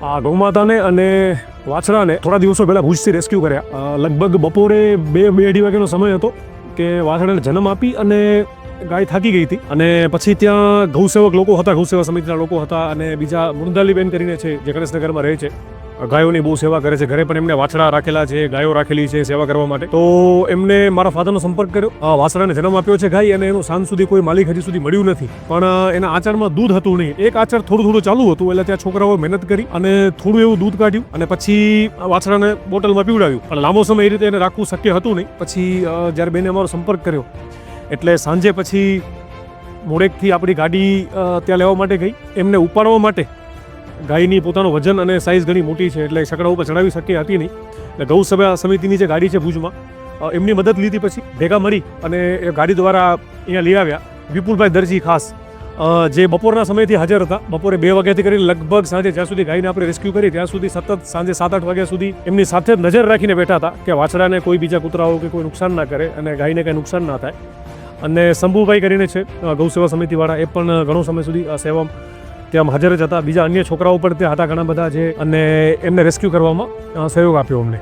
આ ગૌમાતાને અને વાછડાને થોડા દિવસો પહેલાં ભુજથી રેસ્ક્યુ કર્યા. લગભગ બપોરે 2-2:30 વાગ્યાનો સમય હતો કે વાછડાને જન્મ આપી અને ગાય થાકી ગઈ હતી. અને પછી ત્યાં ગૌસેવક લોકો હતા, ગૌસેવા સમિતિના લોકો હતા અને બીજા મૃણાલીબેન કરીને છે જે ગણેશનગરમાં રહે છે, ગાયોની બહુ સેવા કરે છે. ઘરે પણ એમને વાછડા રાખેલા છે, ગાયો રાખેલી છે સેવા કરવા માટે. તો એમને મારા ફાધરનો સંપર્ક કર્યો. વાછડાને જન્મ આપ્યો છે ગાય અને એનું સાંજ સુધી કોઈ માલિક હજી સુધી મળ્યું નથી. પણ એના આચારમાં દૂધ હતું નહીં. એક આચાર થોડું ચાલુ હતું એટલે ત્યાં છોકરાઓ મહેનત કરી અને થોડું એવું દૂધ કાઢ્યું અને પછી વાછડાને બોટલમાં પીવડાવ્યું. પણ લાંબો સમય એ રીતે એને રાખવું શક્ય હતું નહીં. પછી જ્યારે બેને અમારો સંપર્ક કર્યો એટલે સાંજે પછી મોડેકથી આપણી ગાડી ત્યાં લેવા માટે ગઈ. એમને ઉપાડવા માટે ગાયની પોતાનું વજન અને સાઇઝ ઘણી મોટી છે એટલે છકડા ઉપર ચડાવી શક્ય હતી નહીં. એટલે ગૌસેવા સમિતિની જે ગાડી છે ભુજમાં, એમની મદદ લીધી. પછી ભેગા મળી અને એ ગાડી દ્વારા અહીંયા લઈ આવ્યા. વિપુલભાઈ દરજી ખાસ જે બપોરના સમયથી હાજર હતા. બપોરે 2 વાગ્યાથી કરીને લગભગ સાંજે જ્યાં સુધી ગાયને આપણે રેસ્ક્યુ કરી ત્યાં સુધી સતત સાંજે 7-8 વાગ્યા સુધી એમની સાથે નજર રાખીને બેઠા હતા કે વાછડાને કોઈ બીજા કૂતરાઓ કે કોઈ નુકસાન ના કરે અને ગાયને કંઈ નુકસાન ના થાય. અને શંભુભાઈ કરીને છે ગૌસેવા સમિતિવાળા, એ પણ ઘણો સમય સુધી સેવામાં ત્યાં હાજર જ હતા. બીજા અન્ય છોકરાઓ પણ ત્યાં હતા ઘણા બધા છે અને એમને રેસ્ક્યુ કરવામાં સહયોગ આપ્યો અમને.